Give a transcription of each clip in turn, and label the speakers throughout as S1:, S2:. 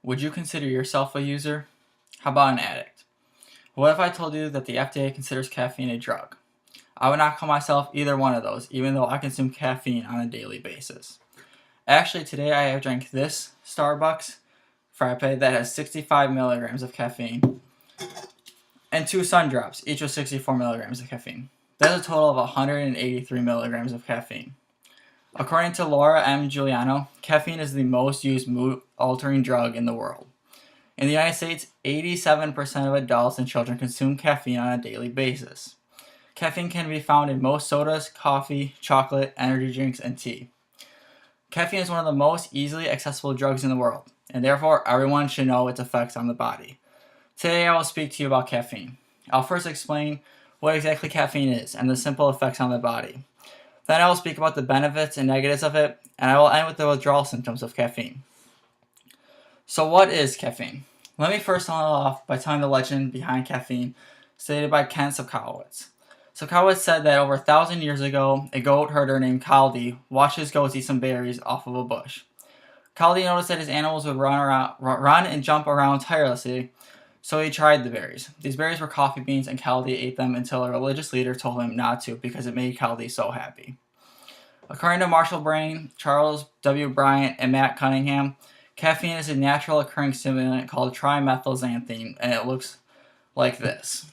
S1: Would you consider yourself a user? How about an addict? What if I told you that the FDA considers caffeine a drug? I would not call myself either one of those, even though I consume caffeine on a daily basis. Actually, today I have drank this Starbucks frappe that has 65 milligrams of caffeine and 2 sun drops, each with 64 milligrams of caffeine. That's a total of 183 milligrams of caffeine. According to Laura M. Giuliano, caffeine is the most used mood-altering drug in the world. In the United States, 87% of adults and children consume caffeine on a daily basis. Caffeine can be found in most sodas, coffee, chocolate, energy drinks, and tea. Caffeine is one of the most easily accessible drugs in the world, and therefore everyone should know its effects on the body. Today I will speak to you about caffeine. I'll first explain what exactly caffeine is and the simple effects on the body. Then I will speak about the benefits and negatives of it, and I will end with the withdrawal symptoms of caffeine. So what is caffeine? Let me first start off by telling the legend behind caffeine, stated by Ken Sokowitz. Sokowitz said that over 1,000 years ago, a goat herder named Kaldi watched his goats eat some berries off of a bush. Kaldi noticed that his animals would run and jump around tirelessly, so he tried the berries. These berries were coffee beans, and Kaldi ate them until a religious leader told him not to because it made Kaldi so happy. According to Marshall Brain, Charles W. Bryant, and Matt Cunningham, caffeine is a natural occurring stimulant called trimethylxanthine, and it looks like this.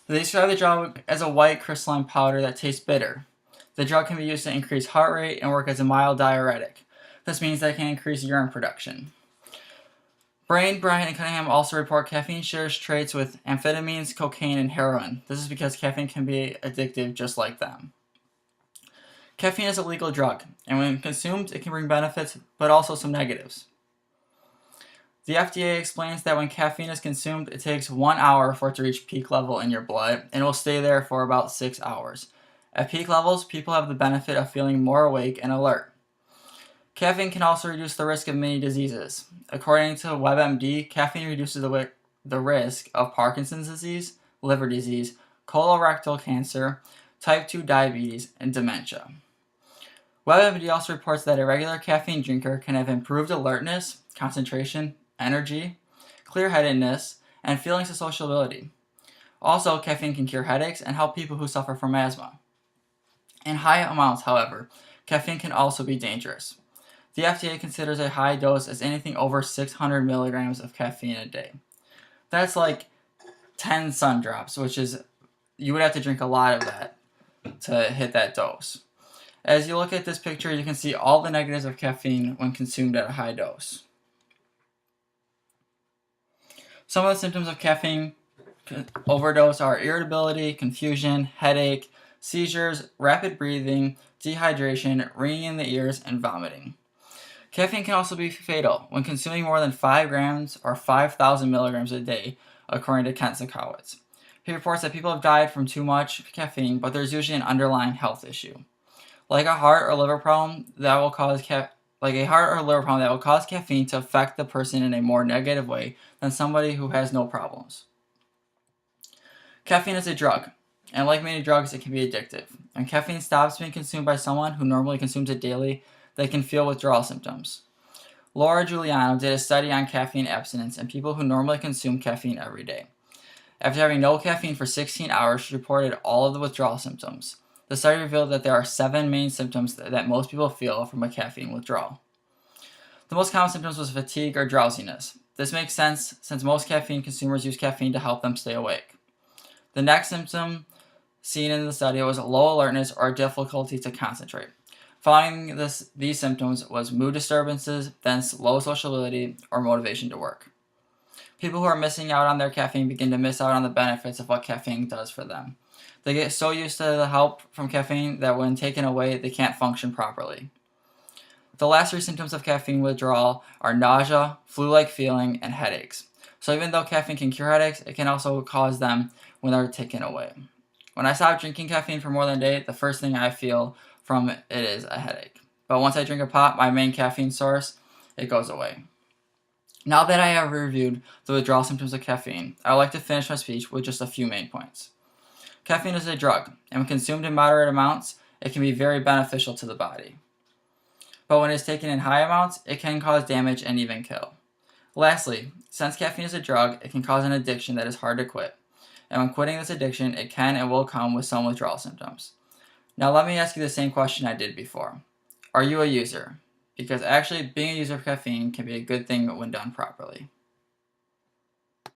S1: They describe the drug as a white crystalline powder that tastes bitter. The drug can be used to increase heart rate and work as a mild diuretic. This means that it can increase urine production. Brain, Bryant, and Cunningham also report caffeine shares traits with amphetamines, cocaine, and heroin. This is because caffeine can be addictive just like them. Caffeine is a legal drug, and when consumed, it can bring benefits, but also some negatives. The FDA explains that when caffeine is consumed, it takes 1 hour for it to reach peak level in your blood, and it will stay there for about 6 hours. At peak levels, people have the benefit of feeling more awake and alert. Caffeine can also reduce the risk of many diseases. According to WebMD, caffeine reduces the risk of Parkinson's disease, liver disease, colorectal cancer, type 2 diabetes, and dementia. WebMD also reports that a regular caffeine drinker can have improved alertness, concentration, energy, clear-headedness, and feelings of sociability. Also, caffeine can cure headaches and help people who suffer from asthma. In high amounts, however, caffeine can also be dangerous. The FDA considers a high dose as anything over 600 milligrams of caffeine a day. That's like 10 sun drops, which is, you would have to drink a lot of that to hit that dose. As you look at this picture, you can see all the negatives of caffeine when consumed at a high dose. Some of the symptoms of caffeine overdose are irritability, confusion, headache, seizures, rapid breathing, dehydration, ringing in the ears, and vomiting. Caffeine can also be fatal when consuming more than 5 grams or 5,000 milligrams a day, according to Kent Sokowitz. He reports that people have died from too much caffeine, but there's usually an underlying health issue. Like a heart or liver problem that will cause caffeine to affect the person in a more negative way than somebody who has no problems. Caffeine is a drug, and like many drugs, it can be addictive. When caffeine stops being consumed by someone who normally consumes it daily, they can feel withdrawal symptoms. Laura Giuliano did a study on caffeine abstinence in people who normally consume caffeine every day. After having no caffeine for 16 hours, she reported all of the withdrawal symptoms. The study revealed that there are 7 main symptoms that most people feel from a caffeine withdrawal. The most common symptoms was fatigue or drowsiness. This makes sense since most caffeine consumers use caffeine to help them stay awake. The next symptom seen in the study was low alertness or difficulty to concentrate. Following these symptoms was mood disturbances, then low sociability, or motivation to work. People who are missing out on their caffeine begin to miss out on the benefits of what caffeine does for them. They get so used to the help from caffeine that when taken away, they can't function properly. The last 3 symptoms of caffeine withdrawal are nausea, flu-like feeling, and headaches. So even though caffeine can cure headaches, it can also cause them when they're taken away. When I stop drinking caffeine for more than a day, the first thing I feel from it is a headache. But once I drink a pop, my main caffeine source, it goes away. Now that I have reviewed the withdrawal symptoms of caffeine, I would like to finish my speech with just a few main points. Caffeine is a drug, and when consumed in moderate amounts, it can be very beneficial to the body. but when it's taken in high amounts, it can cause damage and even kill. Lastly, since caffeine is a drug, it can cause an addiction that is hard to quit. And when quitting this addiction, it can and will come with some withdrawal symptoms. Now let me ask you the same question I did before. Are you a user? Because actually, being a user of caffeine can be a good thing when done properly.